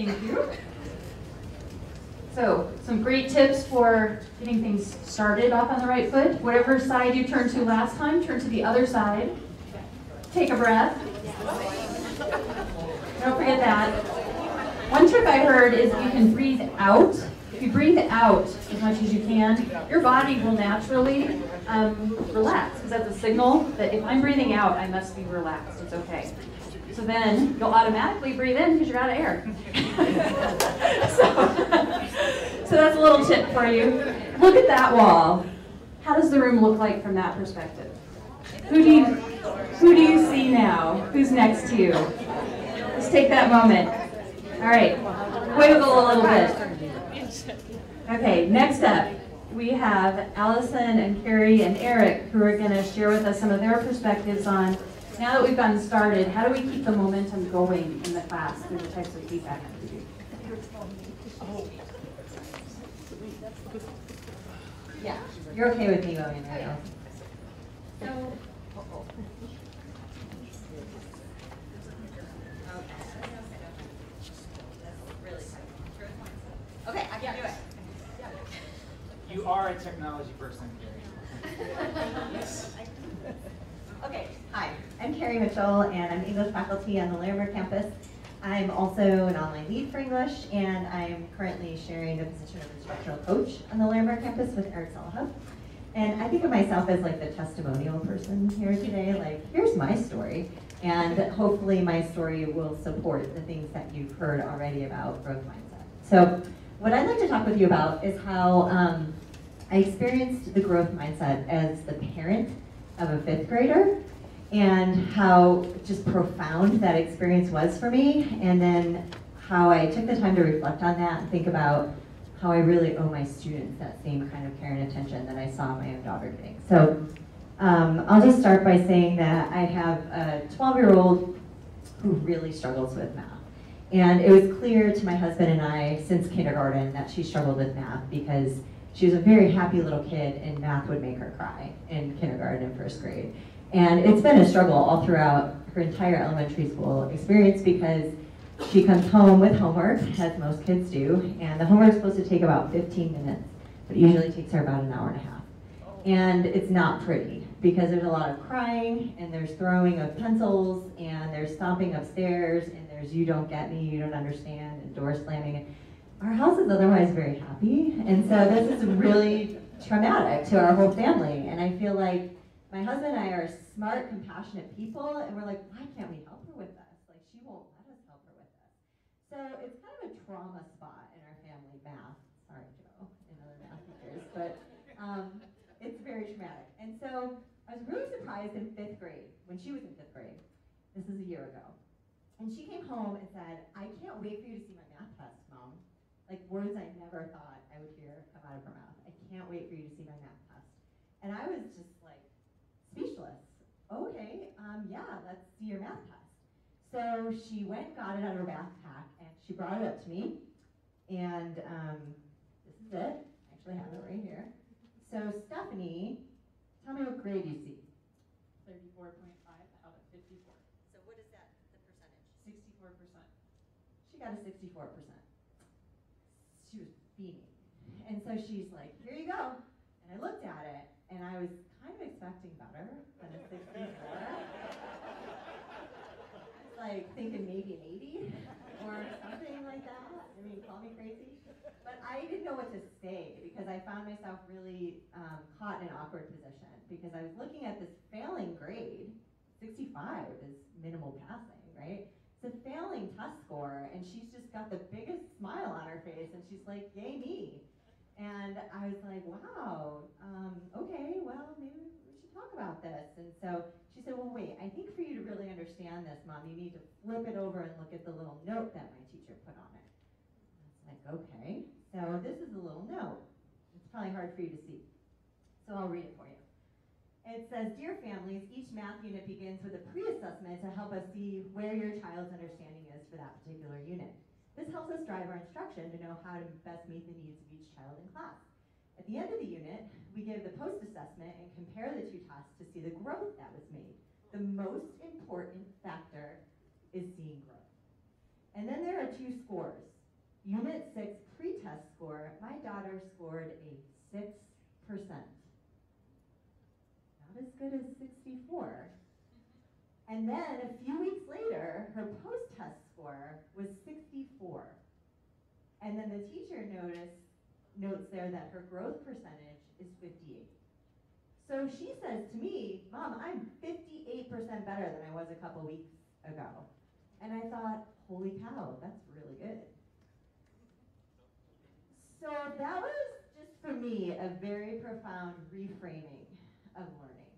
Thank you. So, some great tips for getting things started off on the right foot. Whatever side you turned to last time, turn to the other side. Take a breath. Don't forget that. One trick I heard is you can breathe out. If you breathe out as much as you can, your body will naturally relax, because that's a signal that if I'm breathing out, I must be relaxed. It's okay. So then you'll automatically breathe in because you're out of air. So that's a little tip for you. Look at that wall. How does the room look like from that perspective? Who do you see now? Who's next to you? Just take that moment. All right, wiggle a little bit. Okay, next up, we have Allison and Carrie and Eric, who are going to share with us some of their perspectives on, now that we've gotten started, how do we keep the momentum going in the class through the types of feedback that we do? Yeah, you're okay with me going, right? So, okay, I can do it. You are a technology person, Carrie. Okay, hi, I'm Carrie Mitchell, and I'm English faculty on the Larimer campus. I'm also an online lead for English, and I'm currently sharing the position of instructional coach on the Larimer campus with Eric Salaha. And I think of myself as like the testimonial person here today, like, here's my story, and hopefully my story will support the things that you've heard already about growth mindset. So what I'd like to talk with you about is how I experienced the growth mindset as the parent of a 5th grader, and how just profound that experience was for me, and then how I took the time to reflect on that and think about how I really owe my students that same kind of care and attention that I saw my own daughter getting. So I'll just start by saying that I have a 12-year-old who really struggles with math. And it was clear to my husband and I since kindergarten that she struggled with math because she was a very happy little kid and math would make her cry in kindergarten and 1st grade. And it's been a struggle all throughout her entire elementary school experience because she comes home with homework, as most kids do, and the homework's supposed to take about 15 minutes, but it usually takes her about an hour and a half. And it's not pretty because there's a lot of crying and there's throwing of pencils and there's stomping upstairs and there's you don't get me, you don't understand, and door slamming. Our house is otherwise very happy, and so this is really traumatic to our whole family. And I feel like my husband and I are smart, compassionate people, and we're like, why can't we help her with this? Like, she won't let us help her with this. So it's kind of a trauma spot in our family, math. Sorry, Joe, and other math teachers, but it's very traumatic. And so I was really surprised in 5th grade, when she was in 5th grade, this is a year ago, and she came home and said, I can't wait for you to see my math test, Mom. Like words I never thought I would hear come out of her mouth. I can't wait for you to see my math test. And I was just like speechless. Okay, yeah, let's see your math test. So she went, got it out of her backpack, and she brought it up to me. And this is it. I actually have it right here. So Stephanie, tell me what grade you see. 34.5 out of 54. So what is that, the percentage? 64%. She got a 64%. She was beaming. And so she's like, here you go. And I looked at it, and I was kind of expecting better than a 64. I was like thinking maybe an 80 or something like that. I mean, call me crazy. But I didn't know what to say because I found myself really caught in an awkward position because I was looking at this failing grade. 65 is minimal passing, right? It's a failing test score, and she's just got the biggest smile on her face, and she's like, yay me. And I was like, wow, okay, well, maybe we should talk about this. And so she said, well, wait, I think for you to really understand this, Mom, you need to flip it over and look at the little note that my teacher put on it. I was like, okay, so this is a little note. It's probably hard for you to see. So I'll read it for you. It says, dear families, each math unit begins with a pre-assessment to help us see where your child's understanding is for that particular unit. This helps us drive our instruction to know how to best meet the needs of each child in class. At the end of the unit, we give the post-assessment and compare the two tests to see the growth that was made. The most important factor is seeing growth. And then there are two scores. Unit 6 pretest score, my daughter scored a 6%. Not as good as 64. And then a few weeks later, her post-test score was 64. And then the teacher notes there that her growth percentage is 58. So she says to me, Mom, I'm 58% better than I was a couple weeks ago. And I thought, holy cow, that's really good. So that was just for me a very profound reframing of learning.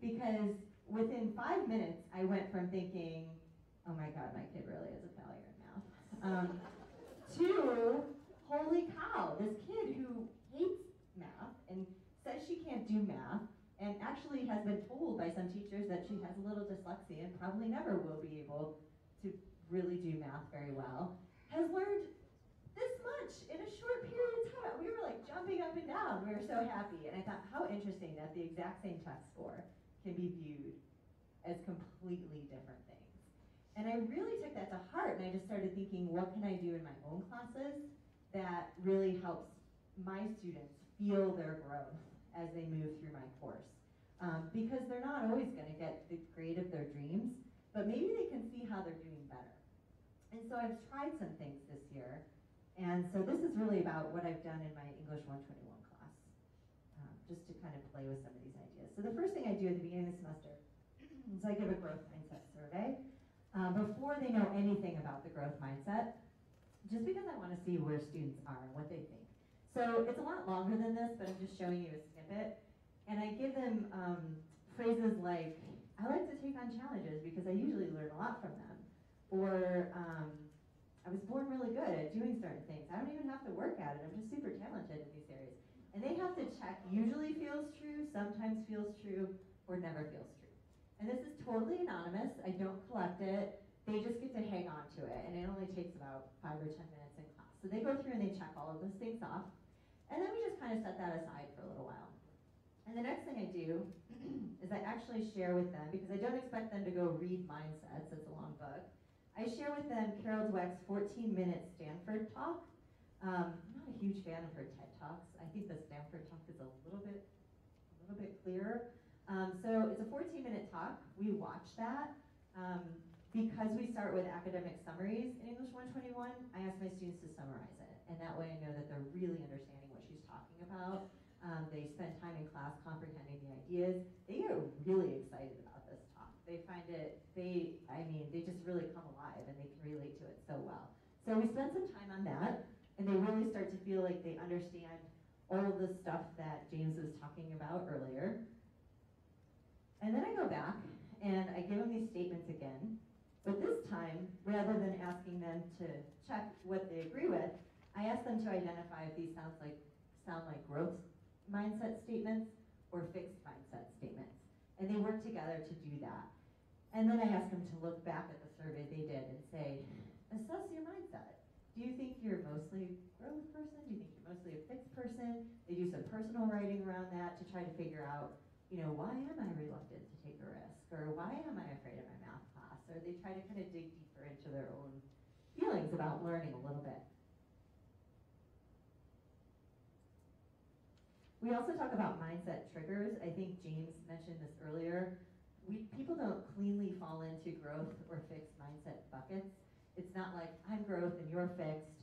Because within 5 minutes, I went from thinking, oh my God, my kid really is a failure in math, to, holy cow, this kid who hates math and says she can't do math, and actually has been told by some teachers that she has a little dyslexia and probably never will be able to really do math very well, has learned this much in a short period of time. We were like jumping up and down. We were so happy. And I thought, how interesting that the exact same test score can be viewed as completely different things. And I really took that to heart, and I just started thinking, what can I do in my own classes that really helps my students feel their growth as they move through my course? Because they're not always going to get the grade of their dreams, but maybe they can see how they're doing better. And so I've tried some things this year, and so this is really about what I've done in my English 121 class, just to kind of play with some of these ideas. So the first thing I do at the beginning of the semester is I give a growth mindset survey before they know anything about the growth mindset, just because I want to see where students are and what they think. So it's a lot longer than this, but I'm just showing you a snippet. And I give them phrases like, I like to take on challenges because I usually learn a lot from them. Or, I was born really good at doing certain things. I don't even have to work at it. I'm just super talented in these areas. And they have to check, usually feels true, sometimes feels true, or never feels true. And this is totally anonymous. I don't collect it. They just get to hang on to it. And it only takes about 5 or 10 minutes in class. So they go through and they check all of those things off. And then we just kind of set that aside for a little while. And the next thing I do is I actually share with them, because I don't expect them to go read Mindsets, it's a long book. I share with them Carol Dweck's 14-minute Stanford talk. I'm not a huge fan of her TED Talks. I think the Stanford talk is a little bit clearer. So it's a 14-minute talk. We watch that. Because we start with academic summaries in English 121, I ask my students to summarize it. And that way I know that they're really understanding what she's talking about. They spend time in class comprehending the ideas. They get really excited about this talk. They find it, they just really come alive and they can relate to it so well. So we spend some time on that, and they really start to feel like they understand all of the stuff that James was talking about earlier. And then I go back and I give them these statements again, but this time, rather than asking them to check what they agree with, I ask them to identify if these sound like growth mindset statements or fixed mindset statements. And they work together to do that. And then I ask them to look back at the survey they did and say, assess your mindset. Do you think you're mostly a growth person? Do you think you're mostly a fixed person? They do some personal writing around that to try to figure out, why am I reluctant to take a risk? Or why am I afraid of my math class? Or they try to kind of dig deeper into their own feelings about learning a little bit. We also talk about mindset triggers. I think James mentioned this earlier. People don't cleanly fall into growth or fixed mindset buckets. It's not like I'm growth and you're fixed.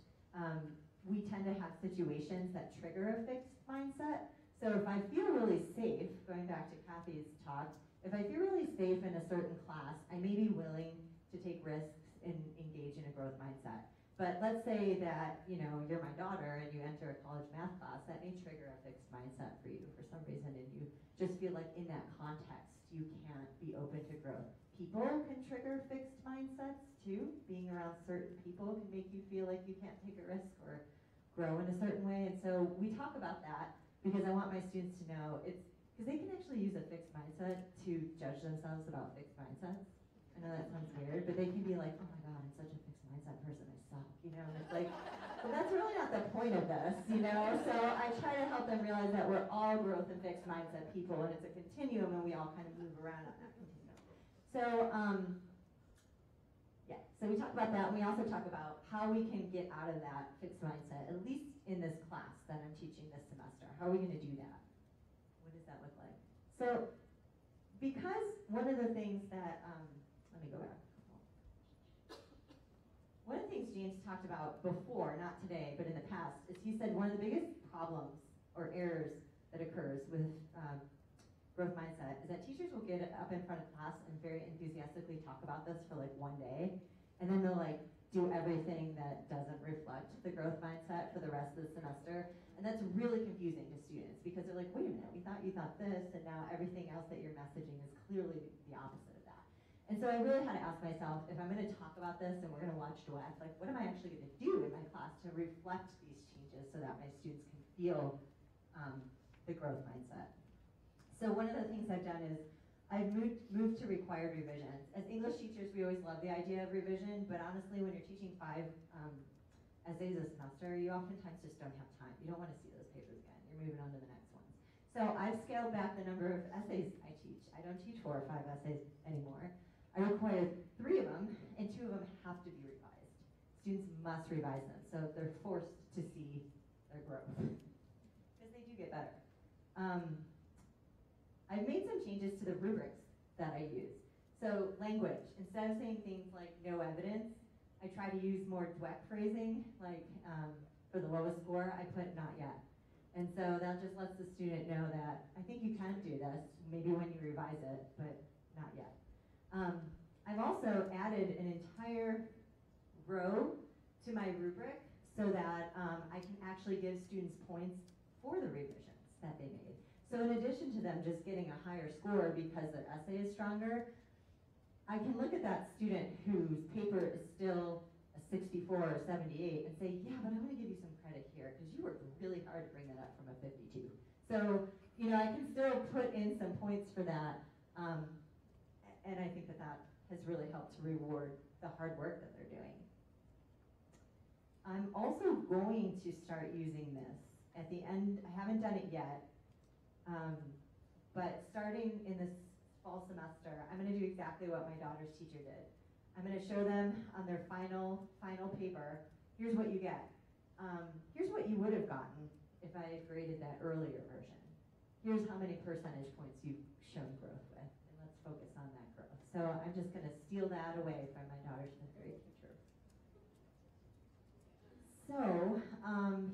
We tend to have situations that trigger a fixed mindset. So if I feel really safe, going back to Kathy's talk, if I feel really safe in a certain class, I may be willing to take risks and engage in a growth mindset. But let's say that you're my daughter and you enter a college math class, that may trigger a fixed mindset for you for some reason, and you just feel like in that context you can't be open to growth. People can trigger fixed mindsets too. Being around certain people can make you feel like you can't take a risk or grow in a certain way. And so we talk about that because I want my students to know because they can actually use a fixed mindset to judge themselves about fixed mindsets. I know that sounds weird, but they can be like, oh my God, I'm such a fixed mindset person, I suck, and it's like, but that's really not the point of this, So I try to help them realize that we're all growth and fixed mindset people, and it's a continuum, and we all kind of move around on that continuum. So, So we talk about that, and we also talk about how we can get out of that fixed mindset, at least in this class that I'm teaching this semester. How are we going to do that? What does that look like? So because one of the things that, let me go back. One of the things James talked about before, not today, but in the past, is he said one of the biggest problems or errors that occurs with growth mindset is that teachers will get up in front of class and very enthusiastically talk about this for like one day, and then they'll like do everything that doesn't reflect the growth mindset for the rest of the semester. And that's really confusing to students because they're like, wait a minute, we thought you thought this, and now everything else that you're messaging is clearly the opposite of that. And so I really had to ask myself, if I'm going to talk about this and we're going to watch duet, like what am I actually going to do in my class to reflect these changes so that my students can feel the growth mindset? So one of the things I've done is I've moved to required revisions. As English teachers, we always love the idea of revision, but honestly, when you're teaching 5 essays a semester, you oftentimes just don't have time. You don't want to see those papers again. You're moving on to the next ones. So I've scaled back the number of essays I teach. I don't teach 4 or 5 essays anymore. I require 3 of them, and 2 of them have to be revised. Students must revise them, so they're forced to see their growth, because they do get better. I've made some changes to the rubrics that I use. So language, instead of saying things like no evidence, I try to use more DWEC phrasing, like for the lowest score, I put not yet. And so that just lets the student know that I think you can do this, maybe when you revise it, but not yet. I've also added an entire row to my rubric so that I can actually give students points for the revisions that they made. So in addition to them just getting a higher score because their essay is stronger, I can look at that student whose paper is still a 64 or 78 and say, yeah, but I'm going to give you some credit here because you worked really hard to bring that up from a 52. So, you know, I can still put in some points for that, and I think that that has really helped to reward the hard work that they're doing. I'm also going to start using this at the end. I haven't done it yet, but starting in this fall semester, I'm going to do exactly what my daughter's teacher did. I'm going to show them on their final paper, here's what you get. Here's what you would have gotten if I had graded that earlier version. Here's how many percentage points you've shown growth with, and let's focus on that growth. So I'm just going to steal that away from my daughter's fifth grade teacher. So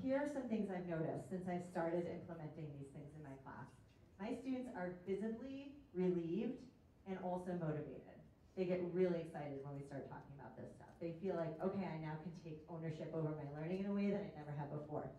here are some things I've noticed since I've started implementing these things in my class. My students are visibly relieved and also motivated. They get really excited when we start talking about this stuff. They feel like, okay, I now can take ownership over my learning in a way that I never have before.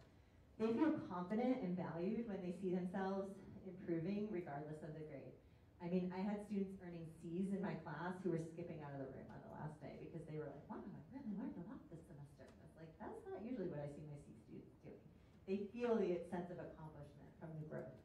They feel confident and valued when they see themselves improving regardless of the grade. I mean, I had students earning C's in my class who were skipping out of the room on the last day because they were like, wow, I really learned a lot this semester. And I was like, that's not usually what I see my C students doing. They feel the sense of accomplishment from the growth.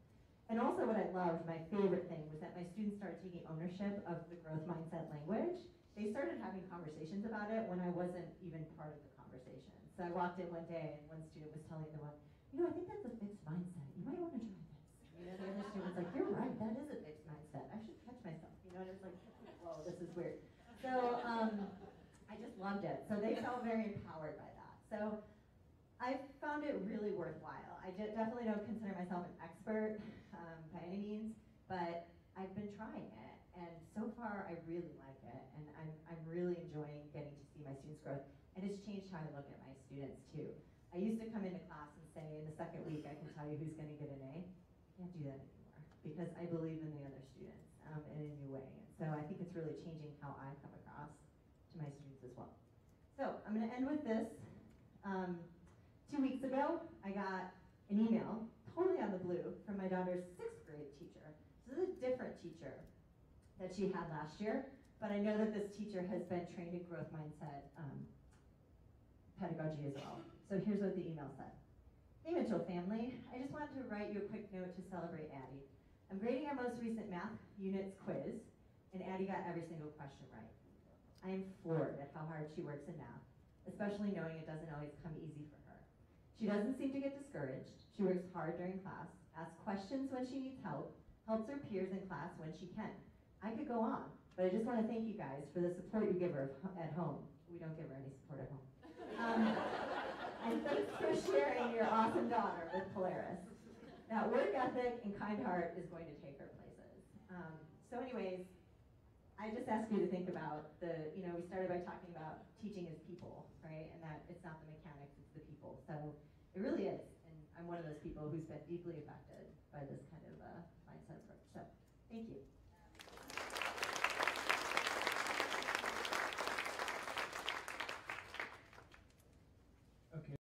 And also what I loved, my favorite thing, was that my students started taking ownership of the growth mindset language. They started having conversations about it when I wasn't even part of the conversation. So I walked in one day and one student was telling the one, you know, I think that's a fixed mindset. You might want to try this. You know, the other student was like, you're right, that is a fixed mindset. I should catch myself. You know, and it's like, whoa, this is weird. So I just loved it. So they felt very empowered by that. So I found it really worthwhile. I definitely don't consider myself an expert by any means, but I've been trying it, and so far I really like it, and I'm really enjoying getting to see my students' growth, and it's changed how I look at my students too. I used to come into class and say, in the second week I can tell you who's going to get an A. I can't do that anymore, because I believe in the other students in a new way, and so I think it's really changing how I come across to my students as well. So I'm going to end with this. 2 weeks ago, I got an email, totally out of the blue, from my daughter's 6th grade teacher. So this is a different teacher that she had last year, but I know that this teacher has been trained in growth mindset pedagogy as well. So here's what the email said. Hey Mitchell family, I just wanted to write you a quick note to celebrate Addie. I'm grading our most recent math units quiz, and Addie got every single question right. I am floored at how hard she works in math, especially knowing it doesn't always come easy for her. She doesn't seem to get discouraged. She works hard during class, asks questions when she needs help, helps her peers in class when she can. I could go on, but I just want to thank you guys for the support you give her at home. We don't give her any support at home. And thanks for sharing your awesome daughter with Polaris. That work ethic and kind heart is going to take her places. So anyways, I just ask you to think about we started by talking about teaching as people, right? And that it's not the mechanics, it's the people. So it really is. And I'm one of those people who's been deeply affected by this kind